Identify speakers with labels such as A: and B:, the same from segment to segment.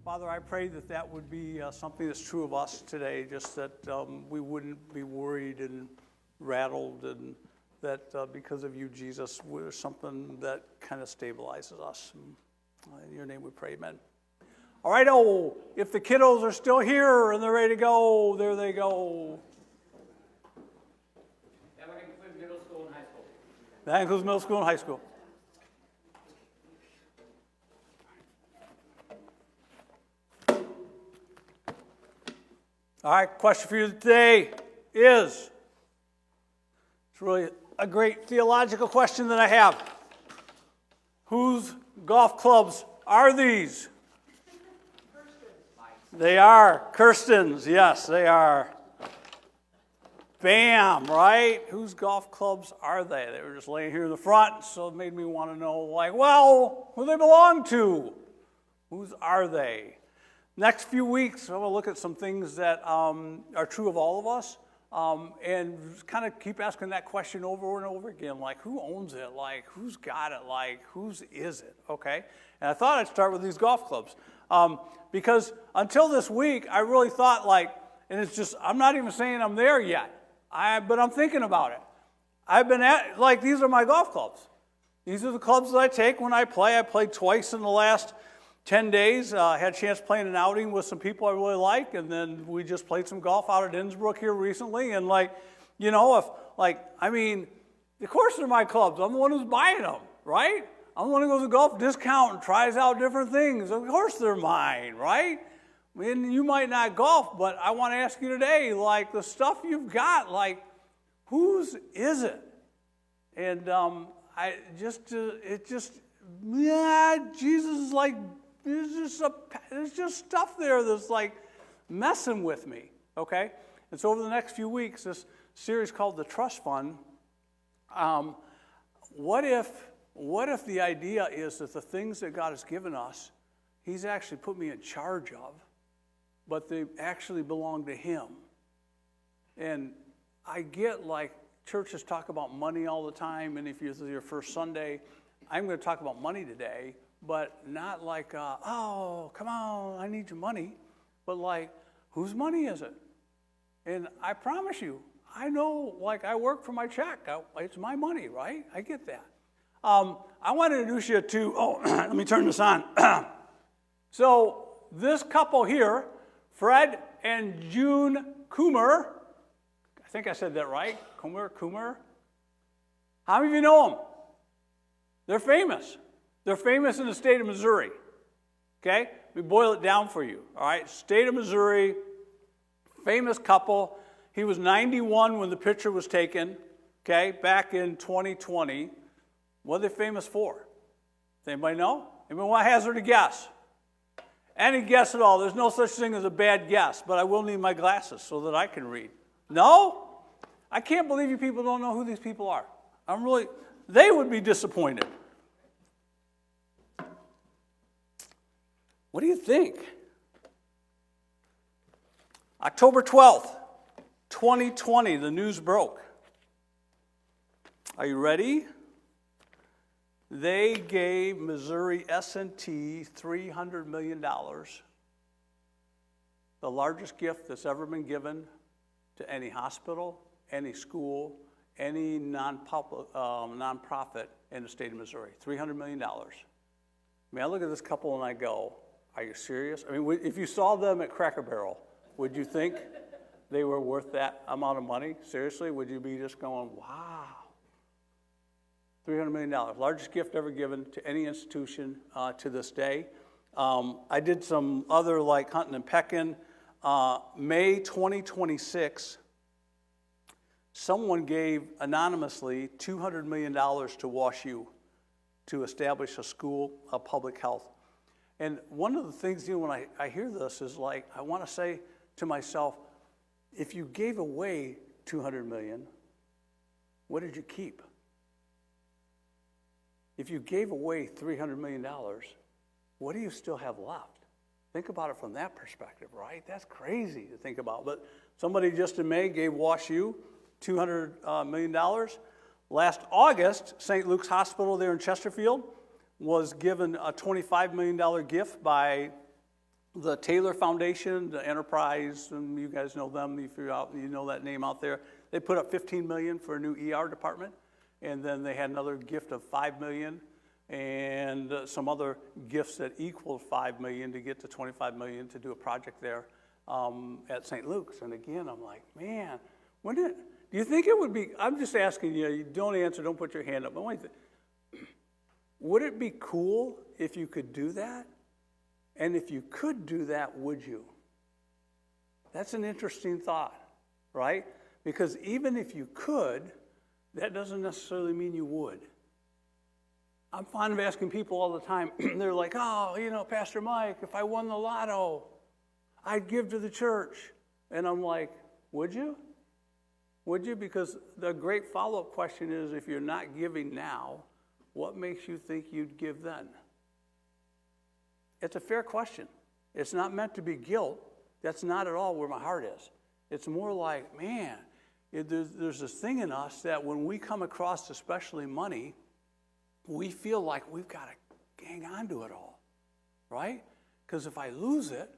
A: Father, I pray that that would be something that's true of us today, just that we wouldn't be worried and rattled, and that because of you, Jesus, we're something that kind of stabilizes us. In your name we pray, amen. All right, if the kiddos are still here and they're ready to go, there they go.
B: That would include middle school and high school.
A: That includes middle school and high school. All right, question for you today is, it's really a great theological question that I have. Whose golf clubs are these? They are Kirsten's. Yes, they are. Bam, right? Whose golf clubs are they? They were just laying here in the front, so it made me want to know, like, well, who they belong to? Whose are they? Next few weeks, I'm going to look at some things that are true of all of us, and kind of keep asking that question over and over again, like, who owns it? Like, who's got it? Like, whose is it? Okay? And I thought I'd start with these golf clubs, because until this week, I really thought, like, and it's just, I'm not even saying I'm there yet, but I'm thinking about it. I've been at, like, these are my golf clubs. These are the clubs that I take when I play. I played twice in the last 10 days. I had a chance playing an outing with some people I really like, and then we just played some golf out at Innsbruck here recently, and of course they're my clubs. I'm the one who's buying them, right? I'm the one who goes to golf discount and tries out different things. Of course they're mine, right? I mean, you might not golf, but I want to ask you today, like, the stuff you've got, like, whose is it? And Jesus is like, there's just stuff there that's like messing with me, okay? And so over the next few weeks, this series called The Trust Fund, what if the idea is that the things that God has given us, he's actually put me in charge of, but they actually belong to him. And I get, like, churches talk about money all the time, and if it's your first Sunday, I'm going to talk about money today, but not like, oh, come on, I need your money, but like, whose money is it? And I promise you, I know, like, I work for my check. It's my money, right? I get that. I want to introduce you to, let me turn this on. So this couple here, Fred and June Coomer, I think I said that right, Coomer. How many of you know them? They're famous. They're famous in the state of Missouri, okay? We boil it down for you, all right? State of Missouri, famous couple. He was 91 when the picture was taken, okay, back in 2020. What are they famous for? Does anybody know? Anybody want to hazard a guess? Any guess at all? There's no such thing as a bad guess, but I will need my glasses so that I can read. No? I can't believe you people don't know who these people are. They would be disappointed. What do you think? October 12th, 2020, the news broke. Are you ready? They gave Missouri S&T $300 million, the largest gift that's ever been given to any hospital, any school, any nonprofit in the state of Missouri. $300 million. I mean, I look at this couple and I go, are you serious? I mean, if you saw them at Cracker Barrel, would you think they were worth that amount of money? Seriously? Would you be just going, wow? $300 million, largest gift ever given to any institution to this day. I did some other, like, hunting and pecking. May 2026, someone gave anonymously $200 million to WashU to establish a school of public health. And one of the things, when I hear this is, like, I want to say to myself, if you gave away $200 million, what did you keep? If you gave away $300 million, what do you still have left? Think about it from that perspective, right? That's crazy to think about. But somebody just in May gave WashU $200 million. Last August, St. Luke's Hospital there in Chesterfield was given a $25 million gift by the Taylor Foundation, the Enterprise, and you guys know them, you know that name out there. They put up $15 million for a new ER department, and then they had another gift of $5 million, and some other gifts that equaled $5 million to get to $25 million to do a project there at St. Luke's. And again, I'm like, man, do you think it would be? I'm just asking you. You don't answer. Don't put your hand up. But would it be cool if you could do that? And if you could do that, would you? That's an interesting thought, right? Because even if you could, that doesn't necessarily mean you would. I'm fond of asking people all the time. They're like, oh, Pastor Mike, if I won the lotto, I'd give to the church. And I'm like, would you? Would you? Because the great follow-up question is, if you're not giving now, what makes you think you'd give then? It's a fair question. It's not meant to be guilt. That's not at all where my heart is. It's more like, man, there's this thing in us that when we come across especially money, we feel like we've got to hang on to it all, right? Because if I lose it,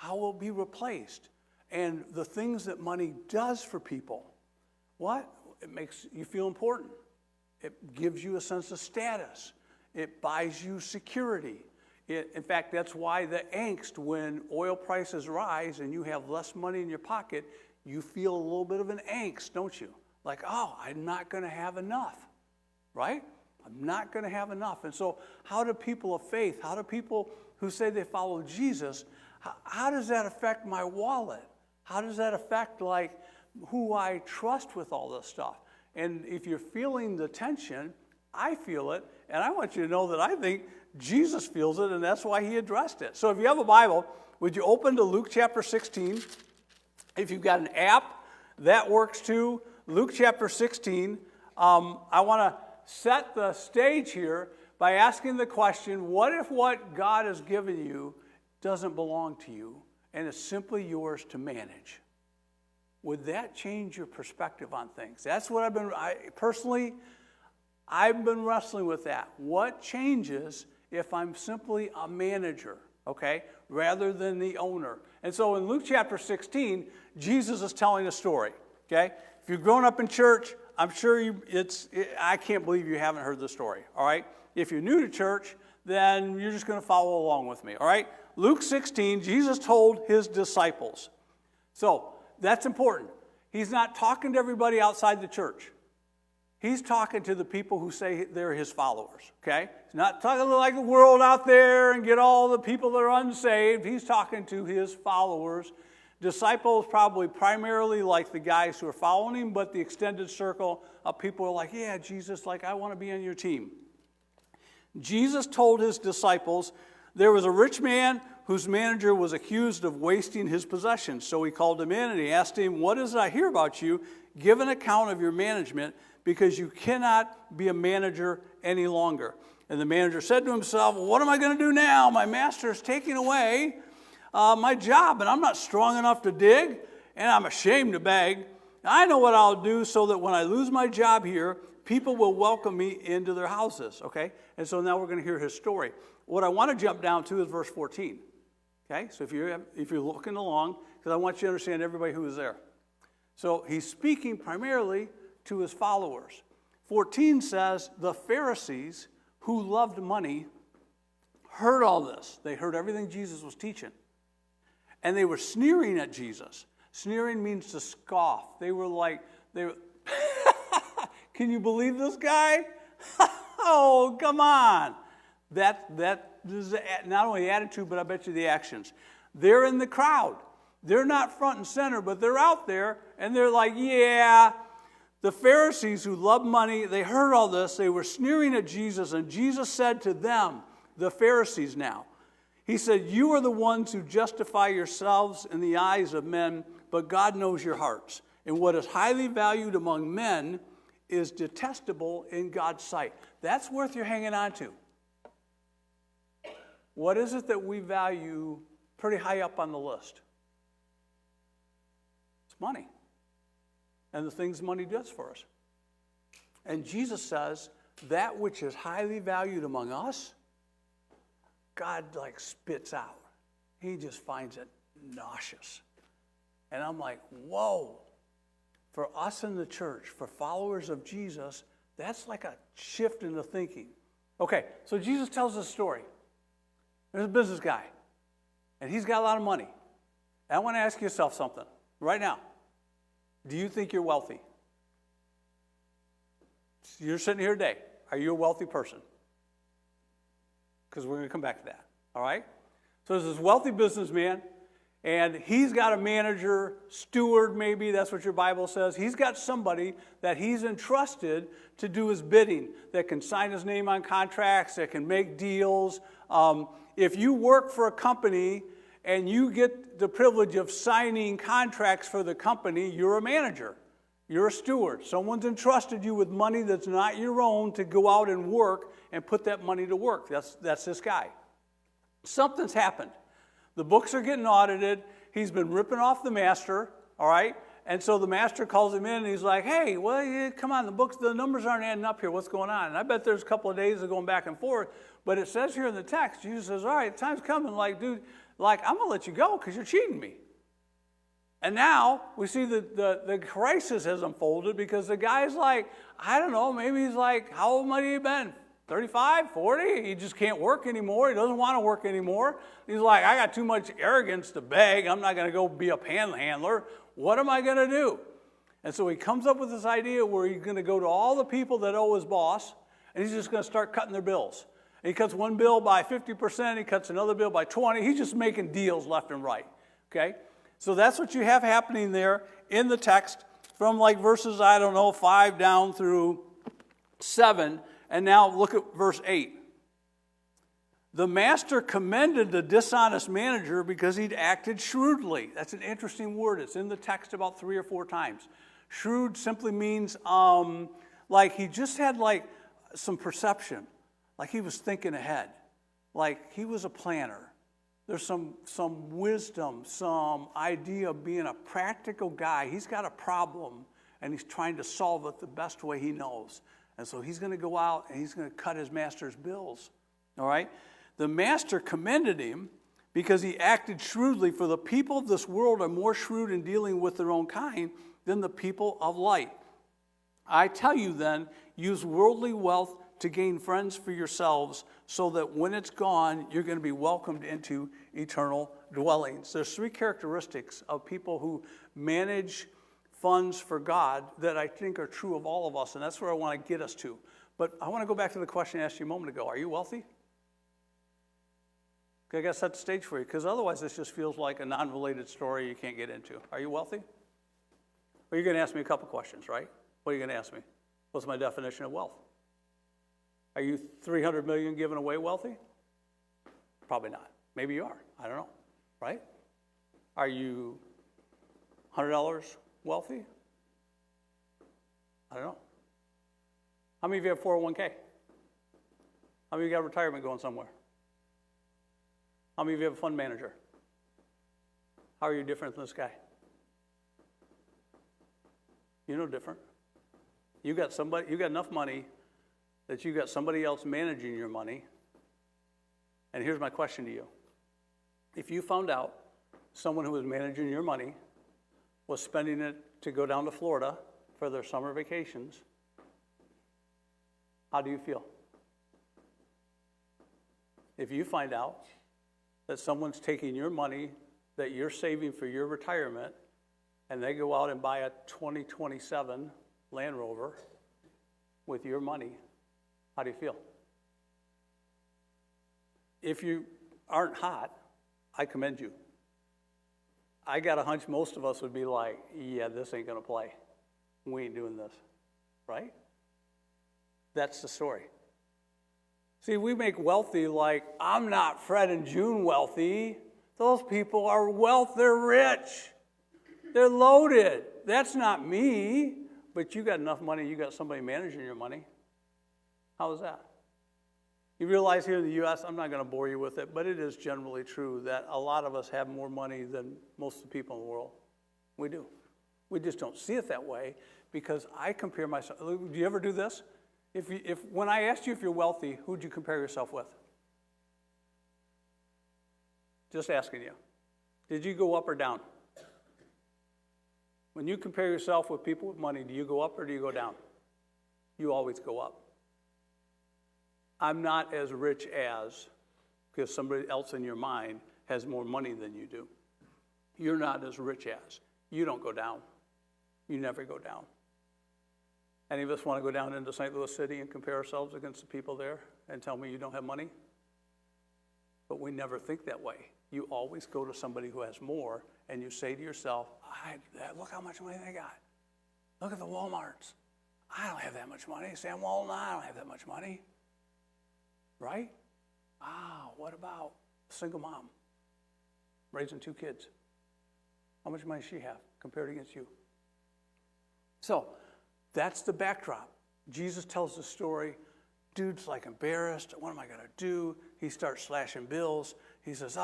A: I will be replaced. And the things that money does for people, what? It makes you feel important. It gives you a sense of status. It buys you security. In fact, that's why the angst when oil prices rise and you have less money in your pocket, you feel a little bit of an angst, don't you? Like, oh, I'm not going to have enough, right? I'm not going to have enough. And so how do people of faith, how do people who say they follow Jesus, how does that affect my wallet? How does that affect, like, who I trust with all this stuff? And if you're feeling the tension, I feel it, and I want you to know that I think Jesus feels it, and that's why he addressed it. So if you have a Bible, would you open to Luke chapter 16? If you've got an app, that works too. Luke chapter 16. I want to set the stage here by asking the question, what if what God has given you doesn't belong to you and is simply yours to manage? Would that change your perspective on things? That's what I've been wrestling with that. What changes if I'm simply a manager, okay, rather than the owner? And so in Luke chapter 16, Jesus is telling a story, okay? If you've grown up in church, I'm sure I can't believe you haven't heard the story, all right? If you're new to church, then you're just going to follow along with me, all right? Luke 16, Jesus told his disciples. So that's important. He's not talking to everybody outside the church. He's talking to the people who say they're his followers, okay? He's not talking like the world out there and get all the people that are unsaved. He's talking to his followers. Disciples probably primarily like the guys who are following him, but the extended circle of people are like, yeah, Jesus, like, I want to be on your team. Jesus told his disciples, there was a rich man whose manager was accused of wasting his possessions. So he called him in and he asked him, what is it I hear about you? Give an account of your management, because you cannot be a manager any longer. And the manager said to himself, well, what am I going to do now? My master is taking away my job, and I'm not strong enough to dig, and I'm ashamed to beg. I know what I'll do so that when I lose my job here, people will welcome me into their houses, okay? And so now we're going to hear his story. What I want to jump down to is verse 14, okay? So if you're looking along, because I want you to understand everybody who is there. So he's speaking primarily to his followers. 14 says, the Pharisees who loved money heard all this. They heard everything Jesus was teaching. And they were sneering at Jesus. Sneering means to scoff. They were like, can you believe this guy? Oh, come on. That is not only the attitude, but I bet you the actions. They're in the crowd. They're not front and center, but they're out there, and they're like, yeah. The Pharisees who loved money, they heard all this. They were sneering at Jesus, and Jesus said to them, the Pharisees now, he said, you are the ones who justify yourselves in the eyes of men, but God knows your hearts. And what is highly valued among men is detestable in God's sight. That's worth your hanging on to. What is it that we value pretty high up on the list? It's money. And the things money does for us. And Jesus says, that which is highly valued among us, God like spits out. he just finds it nauseous. And I'm like, whoa. For us in the church, for followers of Jesus, that's like a shift in the thinking. Okay, so Jesus tells us a story. There's a business guy, and he's got a lot of money. And I want to ask yourself something right now. Do you think you're wealthy? You're sitting here today. Are you a wealthy person? Because we're going to come back to that, all right? So there's this wealthy businessman, and he's got a manager, steward maybe, that's what your Bible says. He's got somebody that he's entrusted to do his bidding, that can sign his name on contracts, that can make deals. If you work for a company and you get the privilege of signing contracts for the company, you're a manager. You're a steward. Someone's entrusted you with money that's not your own to go out and work and put that money to work. That's this guy. Something's happened. The books are getting audited. He's been ripping off the master, all right? And so the master calls him in, and he's like, hey, well, come on, the numbers aren't adding up here. What's going on? And I bet there's a couple of days of going back and forth. But it says here in the text, Jesus says, all right, time's coming. Like, dude, I'm going to let you go because you're cheating me. And now we see the crisis has unfolded because the guy's like, I don't know, maybe he's like, how old might he have been? 35, 40? He just can't work anymore. He doesn't want to work anymore. He's like, I got too much arrogance to beg. I'm not going to go be a panhandler. What am I going to do? And so he comes up with this idea where he's going to go to all the people that owe his boss, and he's just going to start cutting their bills. And he cuts one bill by 50%. He cuts another bill by 20%. He's just making deals left and right, okay? So that's what you have happening there in the text from like verses, 5 down through 7. And now look at verse 8. The master commended the dishonest manager because he'd acted shrewdly. That's an interesting word. It's in the text about 3 or 4 times. Shrewd simply means like he just had like some perception. Like he was thinking ahead. Like he was a planner. There's some wisdom, some idea of being a practical guy. He's got a problem, and he's trying to solve it the best way he knows. And so he's going to go out, and he's going to cut his master's bills. All right? The master commended him because he acted shrewdly, for the people of this world are more shrewd in dealing with their own kind than the people of light. I tell you then, use worldly wealth to gain friends for yourselves, so that when it's gone, you're going to be welcomed into eternal dwellings. There's 3 characteristics of people who manage funds for God that I think are true of all of us, and that's where I want to get us to. But I want to go back to the question I asked you a moment ago. Are you wealthy? Okay, I got to set the stage for you, because otherwise this just feels like a non-related story you can't get into. Are you wealthy? Well, you're going to ask me a couple questions, right? What are you going to ask me? What's my definition of wealth? Are you 300 million given away wealthy? Probably not. Maybe you are. I don't know, right? Are you $100 wealthy? I don't know. How many of you have 401k? How many of you got retirement going somewhere? How many of you have a fund manager? How are you different than this guy? You're no different. You got enough money that you got somebody else managing your money. And here's my question to you. If you found out someone who was managing your money was spending it to go down to Florida for their summer vacations, how do you feel? If you find out that someone's taking your money that you're saving for your retirement and they go out and buy a 2027 Land Rover with your money, how do you feel? If you aren't hot, I commend you. I got a hunch most of us would be like, yeah, this ain't going to play. We ain't doing this, right? That's the story. See, we make wealthy like, I'm not Fred and June wealthy. Those people are wealth, they're rich. They're loaded. That's not me. But you got enough money, you got somebody managing your money. How is that? You realize here in the U.S., I'm not going to bore you with it, but it is generally true that a lot of us have more money than most of the people in the world. We do. We just don't see it that way because I compare myself. Do you ever do this? If when I asked you if you're wealthy, who'd you compare yourself with? Just asking you. Did you go up or down? When you compare yourself with people with money, do you go up or do you go down? You always go up. I'm not as rich as, because somebody else in your mind has more money than you do. You're not as rich as. You don't go down. You never go down. Any of us want to go down into St. Louis City and compare ourselves against the people there and tell me you don't have money? But we never think that way. You always go to somebody who has more, and you say to yourself, look how much money they got. Look at the Walmarts. I don't have that much money. Sam Walton, I don't have that much money. Right? What about a single mom raising 2 kids? How much money does she have compared against you? So, that's the backdrop. Jesus tells the story. Dude's like embarrassed. What am I going to do? He starts slashing bills. He says,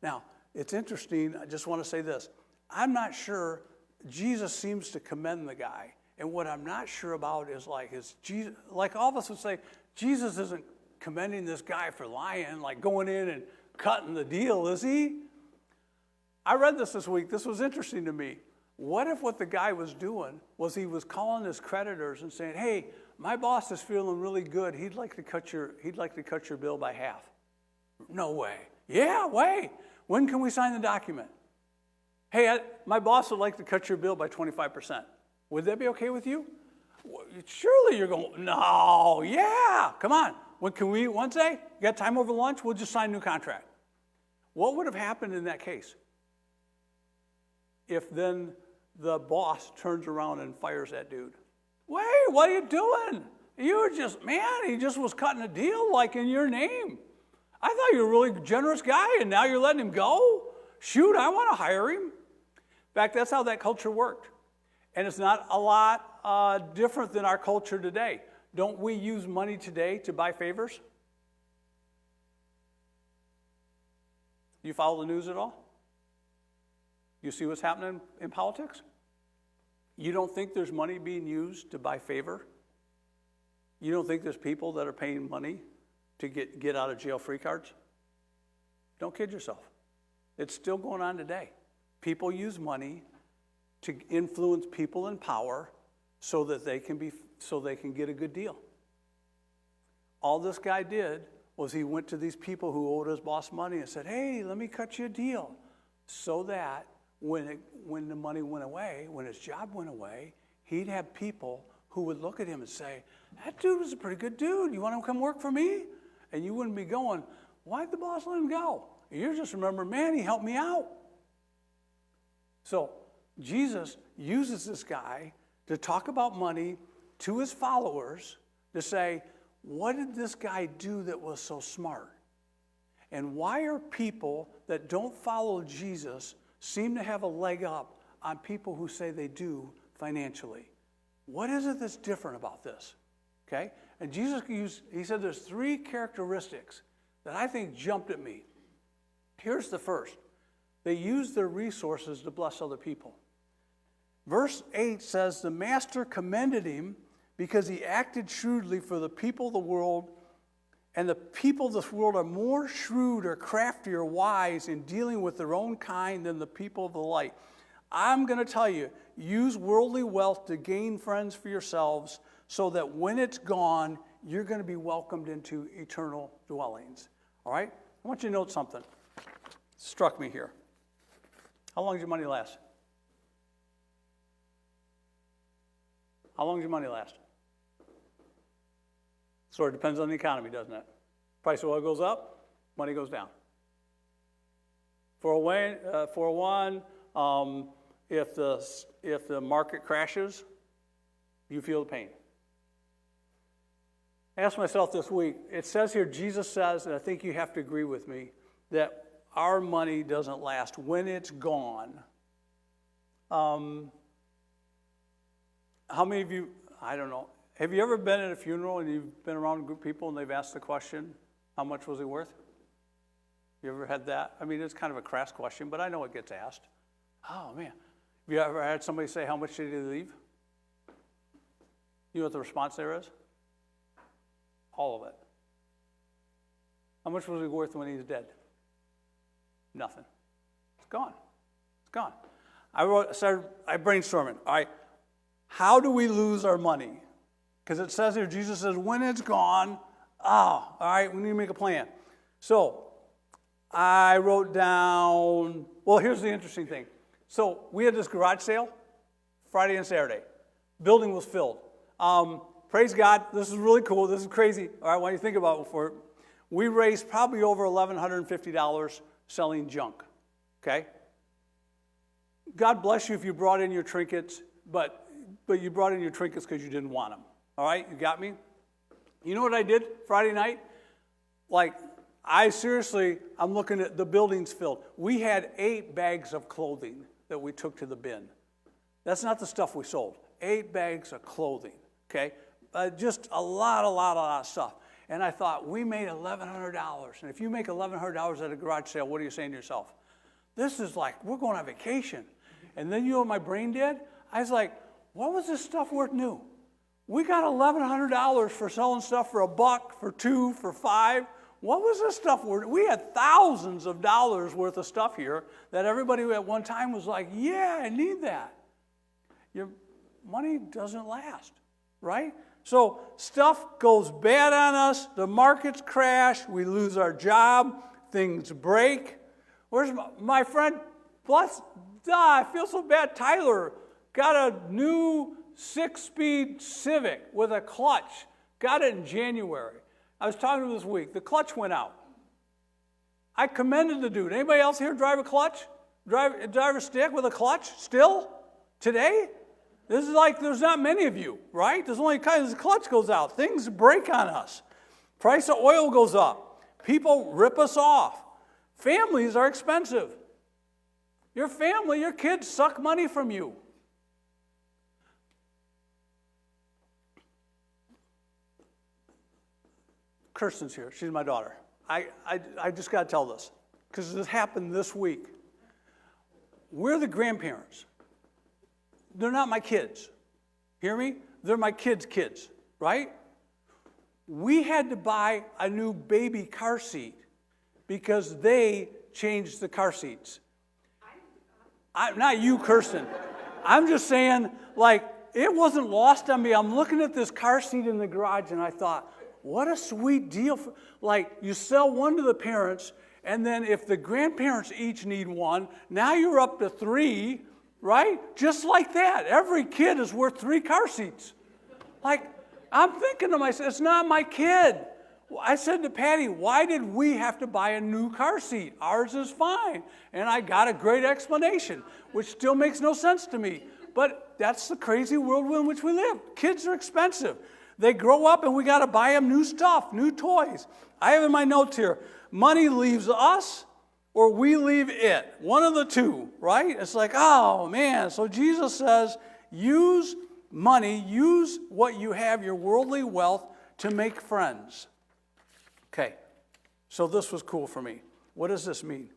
A: Now, it's interesting. I just want to say this. I'm not sure. Jesus seems to commend the guy. And what I'm not sure about is Jesus, like all of us would say, Jesus isn't commending this guy for lying, like going in and cutting the deal, is he? I read this week. This was interesting to me. What if what the guy was doing was he was calling his creditors and saying, hey, my boss is feeling really good. He'd like to cut your bill by half. No way. Yeah, way. When can we sign the document? Hey, my boss would like to cut your bill by 25%. Would that be okay with you? Surely you're going, no, yeah, come on. When can we, Wednesday? You got time over lunch? We'll just sign a new contract. What would have happened in that case? If then the boss turns around and fires that dude. Wait, what are you doing? You were just, he just was cutting a deal like in your name. I thought you were a really generous guy, and now you're letting him go? Shoot, I want to hire him. In fact, that's how that culture worked. And it's not a lot different than our culture today. Don't we use money today to buy favors? You follow the news at all? You see what's happening in politics? You don't think there's money being used to buy favor? You don't think there's people that are paying money to get out of jail free cards? Don't kid yourself. It's still going on today. People use money to influence people in power so that they can get a good deal. All this guy did was he went to these people who owed his boss money and said, hey, let me cut you a deal, so that when the money went away, when his job went away, he'd have people who would look at him and say, that dude was a pretty good dude. You want to come work for me? And you wouldn't be going, why'd the boss let him go? You just remember, man, he helped me out. So Jesus uses this guy to talk about money to his followers to say, what did this guy do that was so smart? And why are people that don't follow Jesus seem to have a leg up on people who say they do financially? What is it that's different about this? Okay? And Jesus he said there's 3 characteristics that I think jumped at me. Here's the first. They used their resources to bless other people. Verse 8 says, the master commended him because he acted shrewdly for the people of the world, and the people of this world are more shrewd or crafty or wise in dealing with their own kind than the people of the light. I'm going to tell you, use worldly wealth to gain friends for yourselves so that when it's gone, you're going to be welcomed into eternal dwellings. All right? I want you to note something. It struck me here. How long does your money last? How long does your money last? Sort of depends on the economy, doesn't it? Price of oil goes up, money goes down. For one, if the market crashes, you feel the pain. I asked myself this week, it says here, Jesus says, and I think you have to agree with me, that our money doesn't last when it's gone. How many of you, I don't know, have you ever been at a funeral and you've been around a group of people and they've asked the question, how much was he worth? You ever had that? I mean, it's kind of a crass question, but I know it gets asked. Oh, man. Have you ever had somebody say, how much did he leave? You know what the response there is? All of it. How much was he worth when he's dead? Nothing. It's gone. It's gone. I brainstorming. All right, how do we lose our money? Because it says here, Jesus says, when it's gone, all right, we need to make a plan. So I wrote down, well, here's the interesting thing. So we had this garage sale Friday and Saturday. Building was filled. Praise God, this is really cool. This is crazy. All right, when you think about it before, we raised probably over $1,150 selling junk, okay? God bless you if you brought in your trinkets, but you brought in your trinkets because you didn't want them, all right? You got me? You know what I did Friday night? Like, I'm looking at the buildings filled. We had 8 bags of clothing that we took to the bin. That's not the stuff we sold. 8 bags of clothing, okay? Just a lot of stuff. And I thought, we made $1,100. And if you make $1,100 at a garage sale, what are you saying to yourself? This is like, we're going on vacation. And then you know what my brain did? I was like, what was this stuff worth new? We got $1,100 for selling stuff for $1, for $2, for $5. What was this stuff worth? We had thousands of dollars worth of stuff here that everybody at one time was like, yeah, I need that. Your money doesn't last, right? So stuff goes bad on us, the markets crash, we lose our job, things break. Where's my friend? I feel so bad. Tyler got a new 6-speed Civic with a clutch. Got it in January. I was talking to him this week. The clutch went out. I commended the dude. Anybody else here drive a clutch? Drive a stick with a clutch still? Today? This is like, there's not many of you, right? There's only the clutch goes out. Things break on us. Price of oil goes up. People rip us off. Families are expensive. Your family, your kids suck money from you. Kirsten's here. She's my daughter. I just got to tell this because this happened this week. We're the grandparents. They're not my kids. Hear me? They're my kids' kids, right? We had to buy a new baby car seat because they changed the car seats. Not you, Kirsten. I'm just saying, like, it wasn't lost on me. I'm looking at this car seat in the garage, and I thought, what a sweet deal. Like, you sell one to the parents, and then if the grandparents each need one, now you're up to 3, right? Just like that. Every kid is worth 3 car seats. Like, I'm thinking to myself, it's not my kid. I said to Patty, why did we have to buy a new car seat? Ours is fine. And I got a great explanation, which still makes no sense to me. But that's the crazy world in which we live. Kids are expensive. They grow up and we got to buy them new stuff, new toys. I have in my notes here, money leaves us or we leave it. One of the two, right? It's like, oh man. So Jesus says, use money, use what you have, your worldly wealth, to make friends. Okay, so this was cool for me. What does this mean?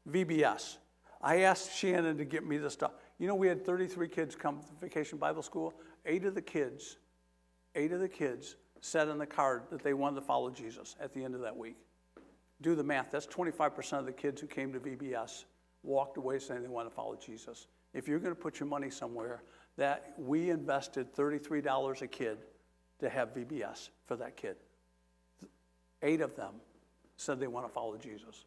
A: VBS. I asked Shannon to get me this stuff. You know, we had 33 kids come to Vacation Bible School. 8 of the kids said on the card that they wanted to follow Jesus at the end of that week. Do the math. That's 25% of the kids who came to VBS walked away saying they want to follow Jesus. If you're going to put your money somewhere, that we invested $33 a kid to have VBS for that kid. 8 of them said they want to follow Jesus.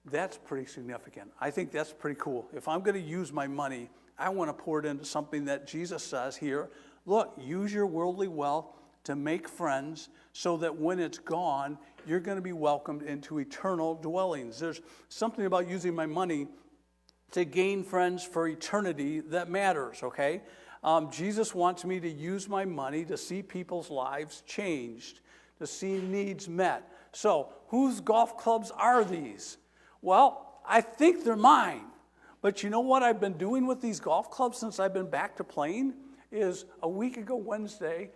A: That's pretty significant. I think that's pretty cool. If I'm going to use my money, I want to pour it into something that Jesus says here. Look, use your worldly wealth to make friends so that when it's gone, you're going to be welcomed into eternal dwellings. There's something about using my money to gain friends for eternity that matters, okay? Jesus wants me to use my money to see people's lives changed, to see needs met. So, whose golf clubs are these? Well, I think they're mine. But you know what I've been doing with these golf clubs since I've been back to playing? Is a week ago Wednesday,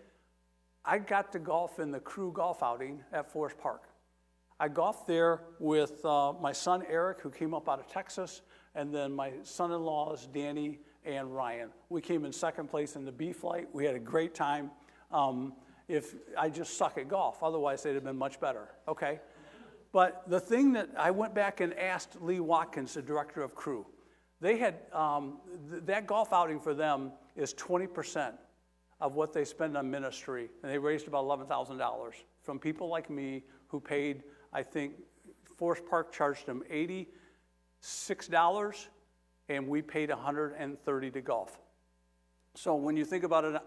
A: I got to golf in the crew golf outing at Forest Park. I golfed there with my son Eric, who came up out of Texas, and then my son-in-laws Danny and Ryan. We came in second place in the B flight. We had a great time. If I just suck at golf, otherwise they'd have been much better. Okay, But the thing that I went back and asked Lee Watkins, the director of Crew, they had, that golf outing for them is 20% of what they spend on ministry. And they raised about $11,000 from people like me who paid, I think, Forest Park charged them $86, and we paid $130 to golf. So when you think about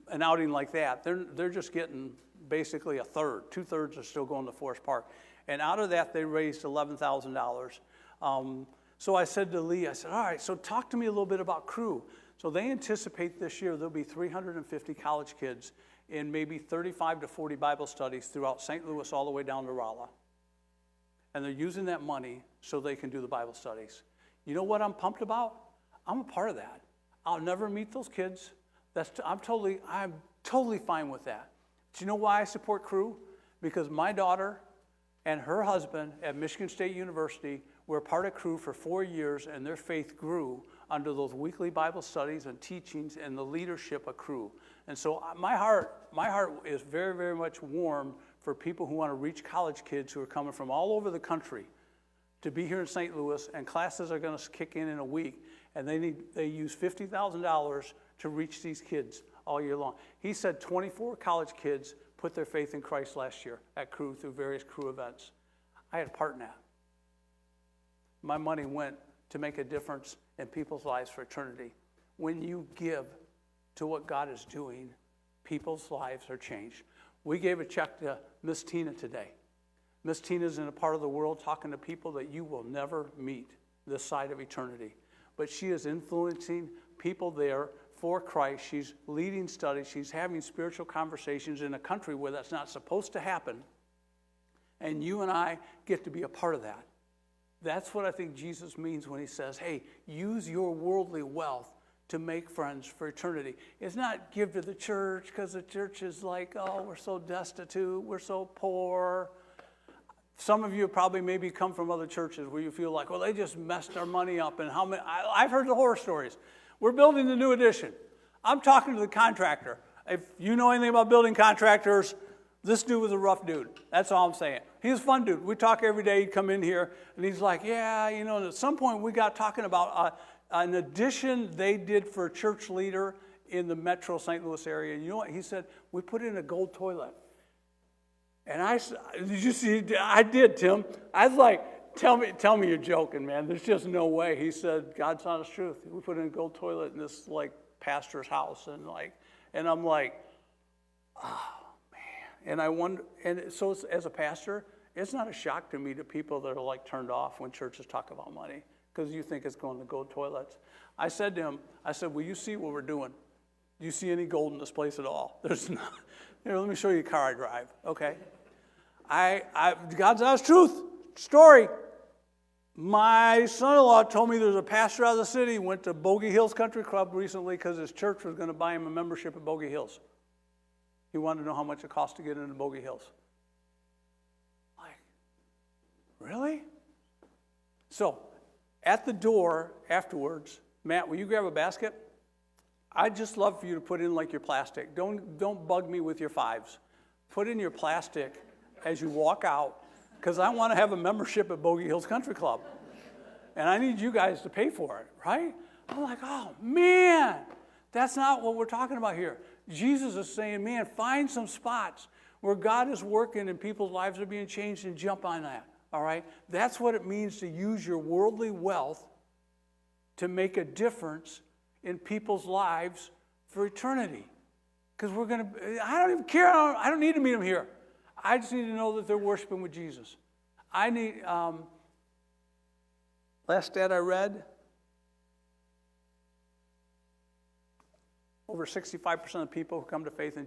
A: an outing like that, they're just getting basically a third. 2/3 are still going to Forest Park. And out of that, they raised $11,000. So I said to Lee, I said, all right, so talk to me a little bit about Crew. So they anticipate this year there'll be 350 college kids in maybe 35 to 40 Bible studies throughout St. Louis all the way down to Rolla. And they're using that money so they can do the Bible studies. You know what I'm pumped about? I'm a part of that. I'll never meet those kids. I'm totally fine with that. Do you know why I support Crew? Because my daughter and her husband at Michigan State University were part of Crew for 4 years, and their faith grew under those weekly Bible studies and teachings and the leadership of Crew. And so my heart is very, very much warm for people who want to reach college kids who are coming from all over the country to be here in St. Louis, and classes are going to kick in a week, and they use $50,000 to reach these kids all year long. He said 24 college kids put their faith in Christ last year at Crew through various Crew events. I had a part in that. My money went to make a difference in people's lives for eternity. When you give to what God is doing, people's lives are changed. We gave a check to Miss Tina today. Miss Tina's in a part of the world talking to people that you will never meet this side of eternity. But she is influencing people there for Christ. She's leading studies. She's having spiritual conversations in a country where that's not supposed to happen. And you and I get to be a part of that. That's what I think Jesus means when he says, hey, use your worldly wealth to make friends for eternity. It's not give to the church because the church is like, oh, we're so destitute, we're so poor. Some of you probably maybe come from other churches where you feel like, well, they just messed our money up. And how many? I've heard the horror stories. We're building the new addition. I'm talking to the contractor. If you know anything about building contractors, this dude was a rough dude. That's all I'm saying. He's a fun dude. We talk every day. He'd come in here, and he's like, yeah, you know, and at some point we got talking about an addition they did for a church leader in the metro St. Louis area. And you know what? He said, we put in a gold toilet. And I said, did you see? I did, Tim. I was like, tell me you're joking, man. There's just no way. He said, God's honest truth. We put in a gold toilet in this, like, pastor's house. And I'm like, oh. And I wonder, and so as a pastor, it's not a shock to me to people that are like turned off when churches talk about money because you think it's going to gold toilets. I said to him, will you see what we're doing? Do you see any gold in this place at all? There's not. Here, let me show you a car I drive, okay? God's honest truth story. My son-in-law told me there's a pastor out of the city went to Bogey Hills Country Club recently because his church was going to buy him a membership at Bogey Hills. He wanted to know how much it cost to get into Bogey Hills. Like, really? So, at the door afterwards, Matt, will you grab a basket? I'd just love for you to put in like your plastic. Don't bug me with your fives. Put in your plastic as you walk out, because I want to have a membership at Bogey Hills Country Club. And I need you guys to pay for it, right? I'm like, oh, man, that's not what we're talking about here. Jesus is saying, man, find some spots where God is working and people's lives are being changed and jump on that, all right? That's what it means to use your worldly wealth to make a difference in people's lives for eternity. Because I don't even care. I don't need to meet them here. I just need to know that they're worshiping with Jesus. Last stat I read, over 65% of people who come to faith in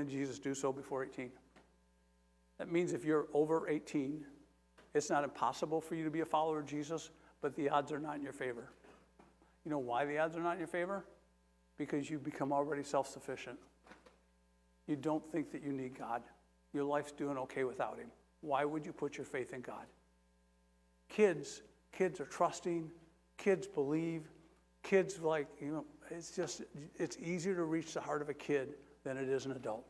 A: Jesus do so before 18. That means if you're over 18, it's not impossible for you to be a follower of Jesus, but the odds are not in your favor. You know why the odds are not in your favor? Because you become already self-sufficient. You don't think that you need God. Your life's doing okay without him. Why would you put your faith in God? Kids are trusting. Kids believe. Kids it's easier to reach the heart of a kid than it is an adult.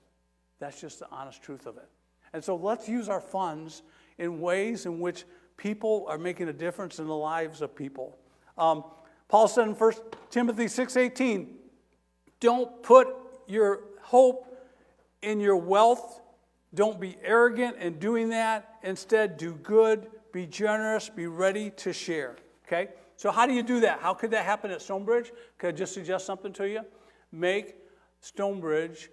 A: That's just the honest truth of it. And so let's use our funds in ways in which people are making a difference in the lives of people. Paul said in 1 Timothy 6:18, don't put your hope in your wealth. Don't be arrogant in doing that. Instead, do good, be generous, be ready to share. Okay? So how do you do that? How could that happen at Stonebridge? Could I just suggest something to you? Make Stonebridge,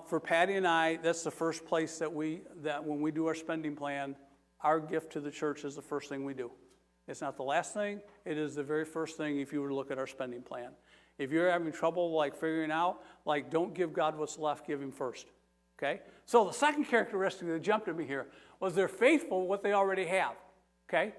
A: for Patty and I, that's the first place that when we do our spending plan, our gift to the church is the first thing we do. It's not the last thing. It is the very first thing if you were to look at our spending plan. If you're having trouble figuring out, don't give God what's left, give him first. Okay? So the second characteristic that jumped at me here was they're faithful with what they already have. Okay?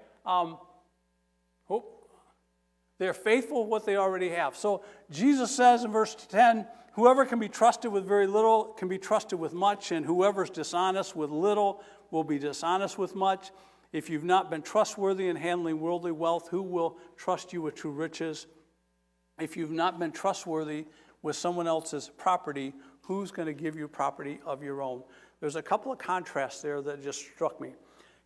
A: They're faithful with what they already have. So Jesus says in verse 10, whoever can be trusted with very little can be trusted with much, and whoever's dishonest with little will be dishonest with much. If you've not been trustworthy in handling worldly wealth, who will trust you with true riches? If you've not been trustworthy with someone else's property, who's going to give you property of your own? There's a couple of contrasts there that just struck me.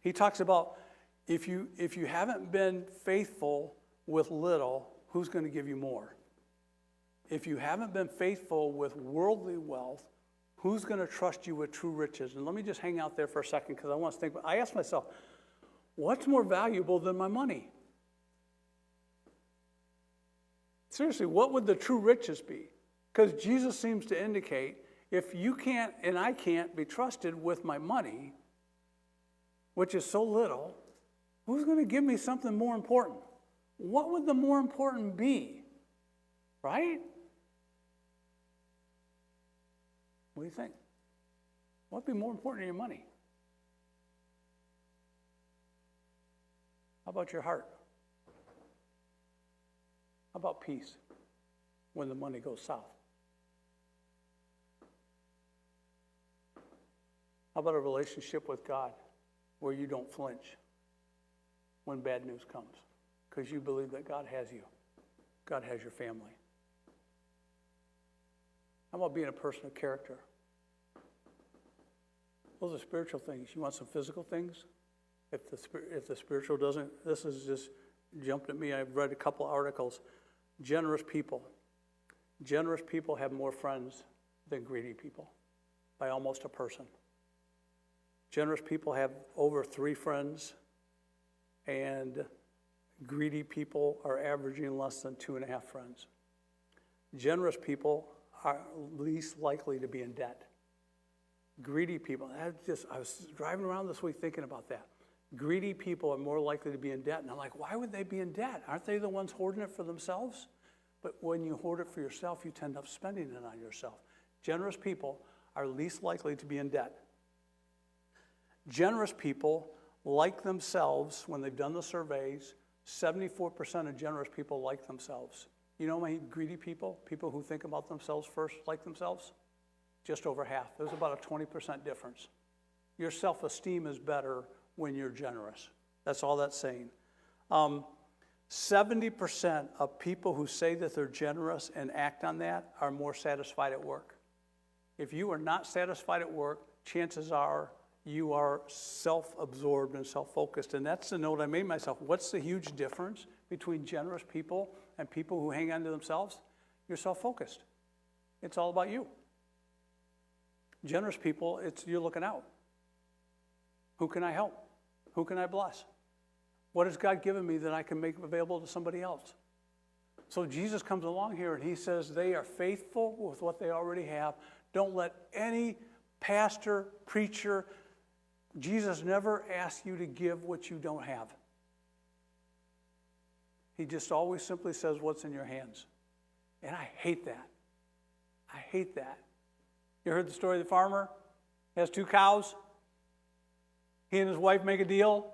A: He talks about if you haven't been faithful with little, who's going to give you more? If you haven't been faithful with worldly wealth, who's going to trust you with true riches? And let me just hang out there for a second because I want to think. I asked myself, what's more valuable than my money? Seriously, what would the true riches be? Because Jesus seems to indicate if you can't and I can't be trusted with my money, which is so little, who's going to give me something more important? What would the more important be? Right? What do you think? What would be more important than your money? How about your heart? How about peace when the money goes south? How about a relationship with God where you don't flinch when bad news comes because you believe that God has you, God has your family? How about being a person of character? Those are spiritual things. You want some physical things? If the spiritual doesn't, this has just jumped at me. I've read a couple of articles. Generous people have more friends than greedy people by almost a person. Generous people have over 3 friends, and greedy people are averaging less than 2.5 friends. Generous people are least likely to be in debt. Greedy people, I was driving around this week thinking about that. Greedy people are more likely to be in debt. And I'm like, why would they be in debt? Aren't they the ones hoarding it for themselves? But when you hoard it for yourself, you tend up spending it on yourself. Generous people are least likely to be in debt. Generous people like themselves when they've done the surveys. 74% of generous people like themselves. You know how many greedy people who think about themselves first, like themselves? Just over half. There's about a 20% difference. Your self-esteem is better when you're generous. That's all that's saying. 70% of people who say that they're generous and act on that are more satisfied at work. If you are not satisfied at work, chances are you are self-absorbed and self-focused. And that's the note I made myself. What's the huge difference between generous people and people who hang on to themselves? You're self-focused. It's all about you. Generous people, you're looking out. Who can I help? Who can I bless? What has God given me that I can make available to somebody else? So Jesus comes along here and he says they are faithful with what they already have. Don't let any pastor, preacher, Jesus never asks you to give what you don't have. He just always simply says what's in your hands. And I hate that. I hate that. You heard the story of the farmer? He has 2 cows. He and his wife make a deal.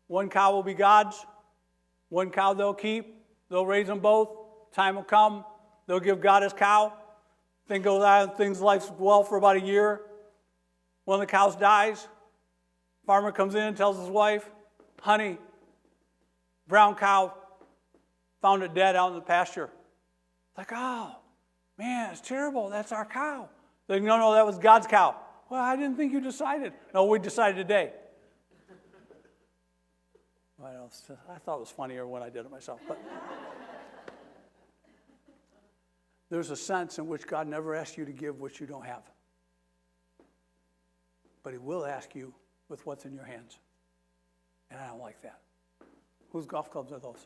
A: 1 cow will be God's. 1 cow they'll keep. They'll raise them both. Time will come. They'll give God his cow. Things goes on. Things life well for about a year. One of the cows dies. Farmer comes in and tells his wife, honey, brown cow, found it dead out in the pasture. Like, oh, man, it's terrible. That's our cow. They're like, no, that was God's cow. Well, I didn't think you decided. No, we decided today. I thought it was funnier when I did it myself. But there's a sense in which God never asks you to give what you don't have. But he will ask you with what's in your hands. And I don't like that. Whose golf clubs are those?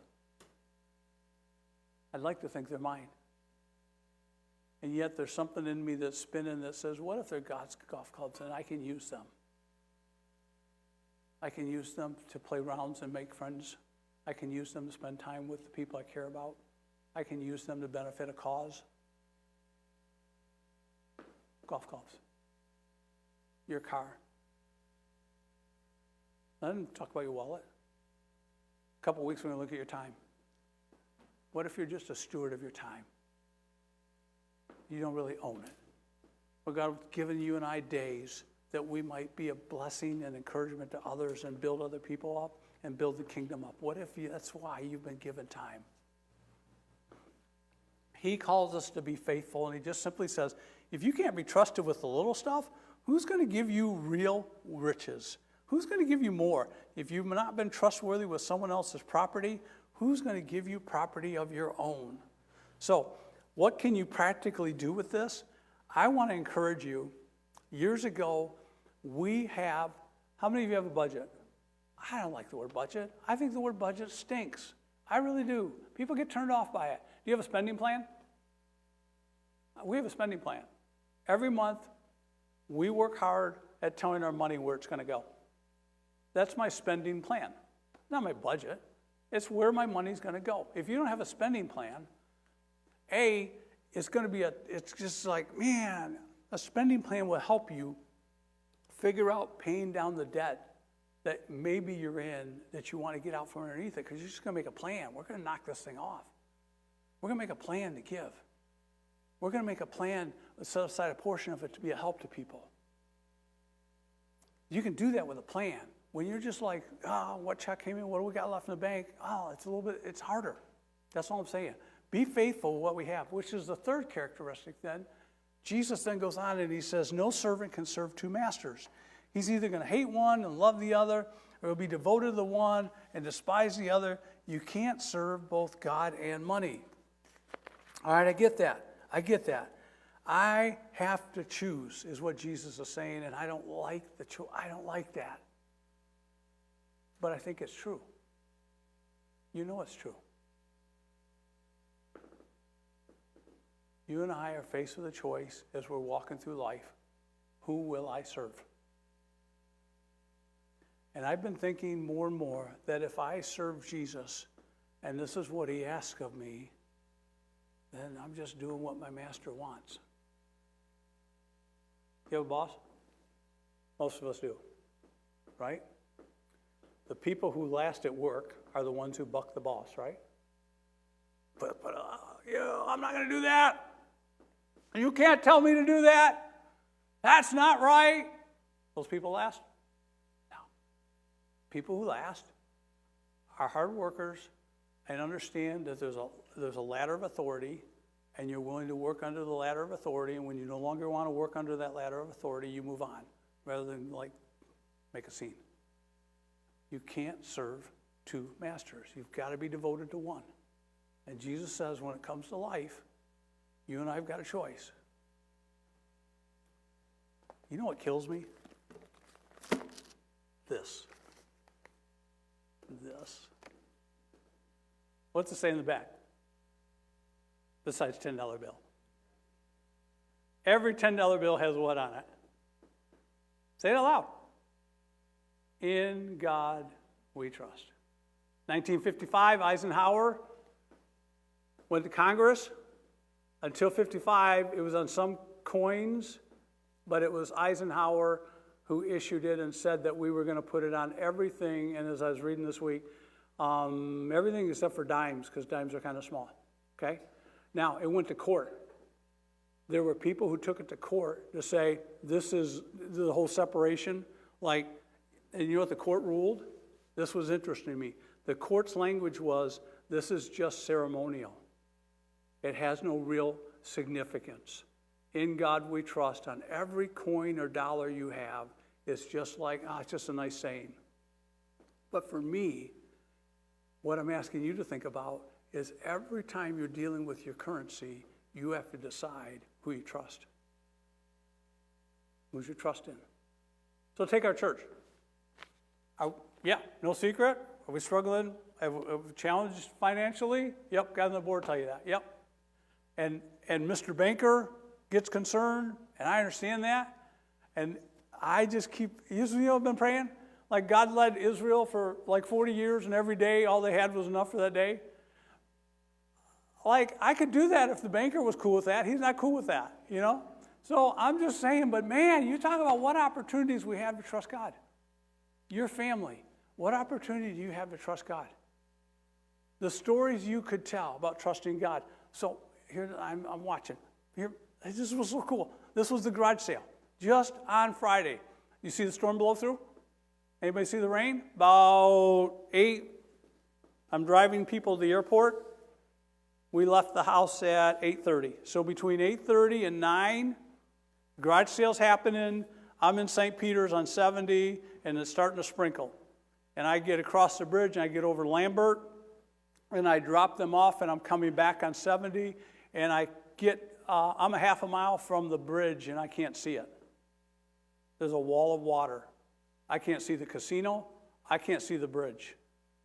A: I'd like to think they're mine. And yet there's something in me that's spinning that says, what if they're God's golf clubs and I can use them? I can use them to play rounds and make friends. I can use them to spend time with the people I care about. I can use them to benefit a cause. Golf clubs. Your car. I didn't talk about your wallet. A couple of weeks we're going to look at your time. What if you're just a steward of your time? You don't really own it. But God has given you and I days that we might be a blessing and encouragement to others and build other people up and build the kingdom up. What if that's why you've been given time? He calls us to be faithful, and he just simply says, if you can't be trusted with the little stuff, who's going to give you real riches? Who's going to give you more? If you've not been trustworthy with someone else's property, who's going to give you property of your own? So, what can you practically do with this? I want to encourage you. Years ago, how many of you have a budget? I don't like the word budget. I think the word budget stinks. I really do. People get turned off by it. Do you have a spending plan? We have a spending plan. Every month, we work hard at telling our money where it's going to go. That's my spending plan. Not my budget. It's where my money's going to go. If you don't have a spending plan, it's going to be it's just like, man, a spending plan will help you figure out paying down the debt that maybe you're in that you want to get out from underneath it, because you're just going to make a plan. We're going to knock this thing off. We're going to make a plan to give. We're going to make a plan, set aside a portion of it to be a help to people. You can do that with a plan. When you're just like, what check came in? What do we got left in the bank? It's harder. That's all I'm saying. Be faithful with what we have, which is the third characteristic then. Jesus then goes on and he says, no servant can serve two masters. He's either going to hate one and love the other, or he'll be devoted to the one and despise the other. You can't serve both God and money. All right, I get that. I have to choose, is what Jesus is saying, and I don't like I don't like that. But I think it's true. You know it's true. You and I are faced with a choice as we're walking through life. Who will I serve? And I've been thinking more and more that if I serve Jesus, and this is what he asks of me, then I'm just doing what my master wants. You have a boss? Most of us do, right? The people who last at work are the ones who buck the boss, right? But I'm not going to do that. You can't tell me to do that. That's not right. Those people last? No. People who last are hard workers and understand that there's a ladder of authority, and you're willing to work under the ladder of authority, and when you no longer want to work under that ladder of authority, you move on, rather than make a scene. You can't serve two masters. You've got to be devoted to one. And Jesus says when it comes to life, you and I have got a choice. You know what kills me? This. What's it say in the back? Besides $10 bill. Every $10 bill has what on it? Say it out loud. In God we trust. 1955, Eisenhower went to Congress. Until 55, it was on some coins, but it was Eisenhower who issued it and said that we were going to put it on everything. And as I was reading this week, everything except for dimes, because dimes are kind of small. Okay? Now, it went to court. There were people who took it to court to say, this is the whole separation. And you know what the court ruled? This was interesting to me. The court's language was, this is just ceremonial. It has no real significance. in God we trust on every coin or dollar you have is just like, it's just a nice saying. But for me, what I'm asking you to think about is every time you're dealing with your currency, you have to decide who you trust. Who's your trust in? So take our church. No secret. Are we struggling? Have we challenged financially? Yep, guys on the board tell you that. Yep. And Mr. Banker gets concerned, and I understand that. And I just keep, I've been praying. Like God led Israel for like 40 years, and every day all they had was enough for that day. Like, I could do that if the banker was cool with that. He's not cool with that, So I'm just saying, but man, you talk about what opportunities we have to trust God. Your family, what opportunity do you have to trust God? The stories you could tell about trusting God. So here I'm watching. Here, this was so cool. This was the garage sale, just on Friday. You see the storm blow through? Anybody see the rain? About 8. I'm driving people to the airport. We left the house at 8:30. So between 8:30 and 9, garage sale's happening. I'm in St. Peter's on 70, and it's starting to sprinkle. And I get across the bridge, and I get over Lambert, and I drop them off, and I'm coming back on 70, and I'm a half a mile from the bridge, and I can't see it. There's a wall of water. I can't see the casino. I can't see the bridge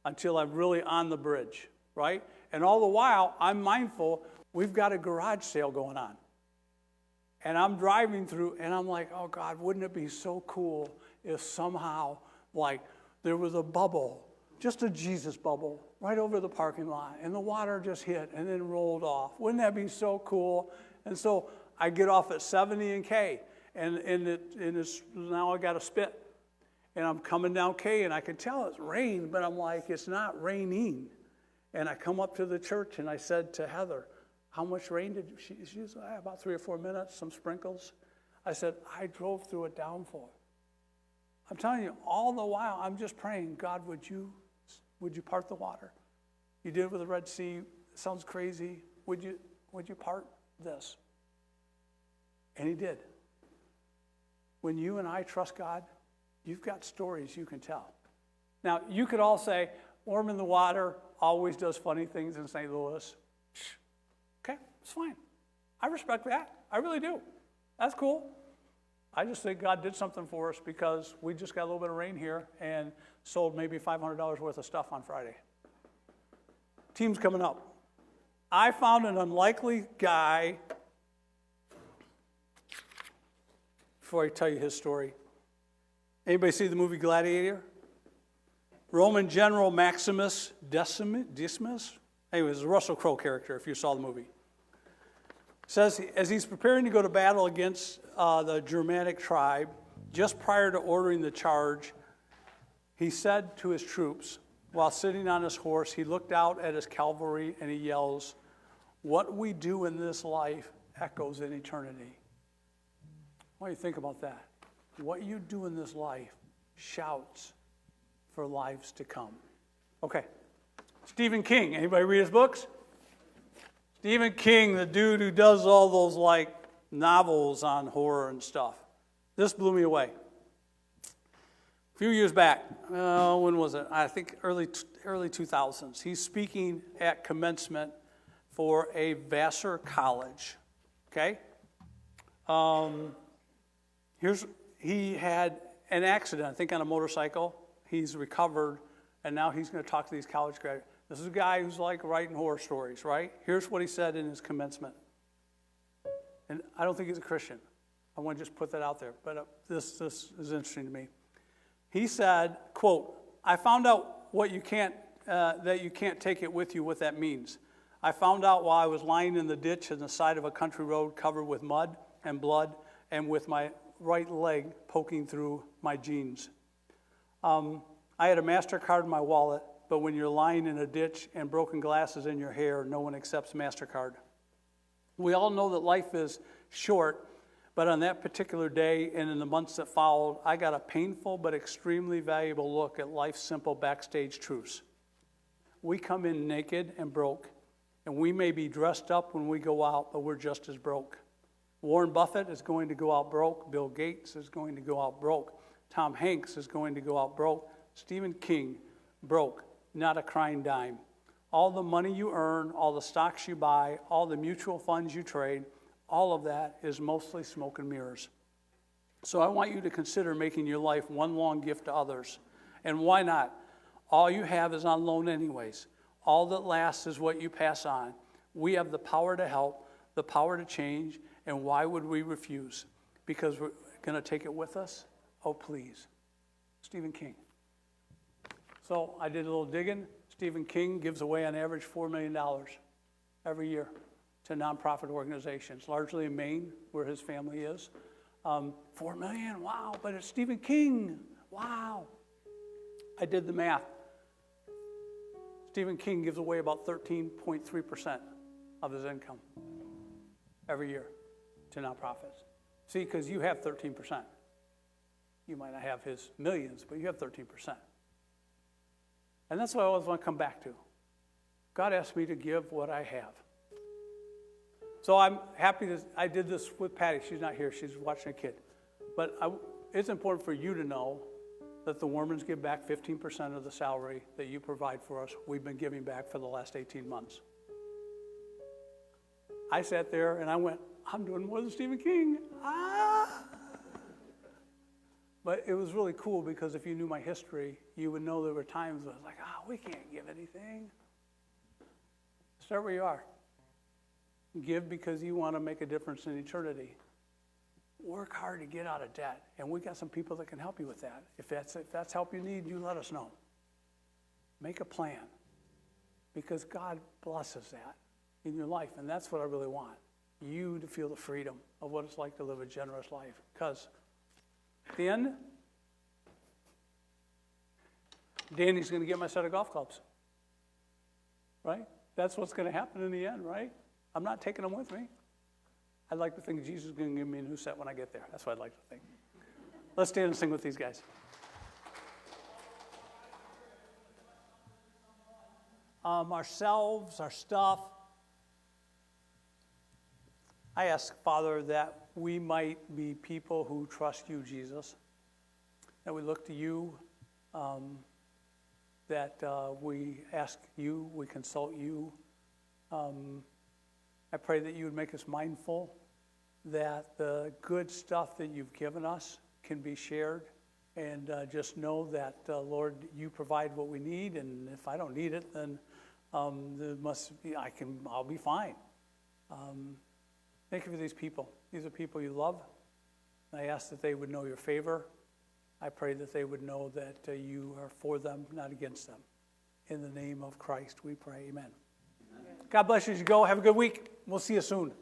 A: until I'm really on the bridge, right? And all the while, I'm mindful, we've got a garage sale going on. And I'm driving through, and I'm like, oh, God, wouldn't it be so cool if somehow, like, there was a bubble, just a Jesus bubble, right over the parking lot, and the water just hit and then rolled off. Wouldn't that be so cool? And so I get off at 70 and K, and it's now I got to spit. And I'm coming down K, and I can tell it's rain, but I'm like, it's not raining. And I come up to the church, and I said to Heather, how much rain did she was about 3 or 4 minutes, some sprinkles. I said, I drove through a downfall. I'm telling you, all the while, I'm just praying, God, would you part the water? You did it with the Red Sea. It sounds crazy. Would you part this? And he did. When you and I trust God, you've got stories you can tell. Now, you could all say, Warman the water always does funny things in St. Louis. Okay, it's fine. I respect that. I really do. That's cool. I just think God did something for us because we just got a little bit of rain here and sold maybe $500 worth of stuff on Friday. Team's coming up. I found an unlikely guy, before I tell you his story. Anybody see the movie Gladiator? Roman General Maximus Decimus? Anyways, a Russell Crowe character, if you saw the movie. Says, as he's preparing to go to battle against the Germanic tribe, just prior to ordering the charge, he said to his troops, while sitting on his horse, he looked out at his cavalry and he yells, what we do in this life echoes in eternity. What do you think about that? What you do in this life shouts for lives to come. Okay. Stephen King. Anybody read his books? Stephen King, the dude who does all those like novels on horror and stuff. This blew me away. A few years back, when was it? I think early 2000s. He's speaking at commencement for a Vassar college. Okay? He had an accident, I think on a motorcycle. He's recovered, and now he's going to talk to these college graduates. This is a guy who's like writing horror stories, right? Here's what he said in his commencement. And I don't think he's a Christian. I want to just put that out there. But this is interesting to me. He said, quote, I found out that you can't take it with you, what that means. I found out while I was lying in the ditch on the side of a country road covered with mud and blood and with my right leg poking through my jeans. I had a MasterCard in my wallet, but when you're lying in a ditch and broken glasses in your hair, no one accepts MasterCard. We all know that life is short, but on that particular day and in the months that followed, I got a painful but extremely valuable look at life's simple backstage truths. We come in naked and broke, and we may be dressed up when we go out, but we're just as broke. Warren Buffett is going to go out broke. Bill Gates is going to go out broke. Tom Hanks is going to go out broke. Stephen King, broke, not a crying dime. All the money you earn, all the stocks you buy, all the mutual funds you trade, all of that is mostly smoke and mirrors. So I want you to consider making your life one long gift to others. And why not? All you have is on loan anyways. All that lasts is what you pass on. We have the power to help, the power to change, and why would we refuse? Because we're going to take it with us? Oh, please. Stephen King. So I did a little digging. Stephen King gives away on average $4 million every year to nonprofit organizations, largely in Maine, where his family is. $4 million, wow, but it's Stephen King, wow. I did the math. Stephen King gives away about 13.3% of his income every year to nonprofits. See, because you have 13%. You might not have his millions, but you have 13%. And that's what I always want to come back to. God asked me to give what I have. So I'm happy that I did this with Patty. She's not here. She's watching a kid. But it's important for you to know that the Warmans give back 15% of the salary that you provide for us. We've been giving back for the last 18 months. I sat there and I went, I'm doing more than Stephen King. But it was really cool because if you knew my history, you would know there were times when I was like, we can't give anything. Start where you are. Give because you want to make a difference in eternity. Work hard to get out of debt. And we've got some people that can help you with that. If that's help you need, you let us know. Make a plan. Because God blesses that in your life. And that's what I really want. You to feel the freedom of what it's like to live a generous life. Because at the end, Danny's going to get my set of golf clubs. Right? That's what's going to happen in the end, right? I'm not taking them with me. I'd like to think Jesus is going to give me a new set when I get there. That's what I'd like to think. Let's stand and sing with these guys. Ourselves, our stuff. I ask, Father, that we might be people who trust you, Jesus, that we look to you, that we ask you, we consult you. I pray that you would make us mindful that the good stuff that you've given us can be shared, and just know that, Lord, you provide what we need, and if I don't need it, then I'll be fine. Thank you for these people. These are people you love. I ask that they would know your favor. I pray that they would know that you are for them, not against them. In the name of Christ, we pray. Amen. God bless you as you go. Have a good week. We'll see you soon.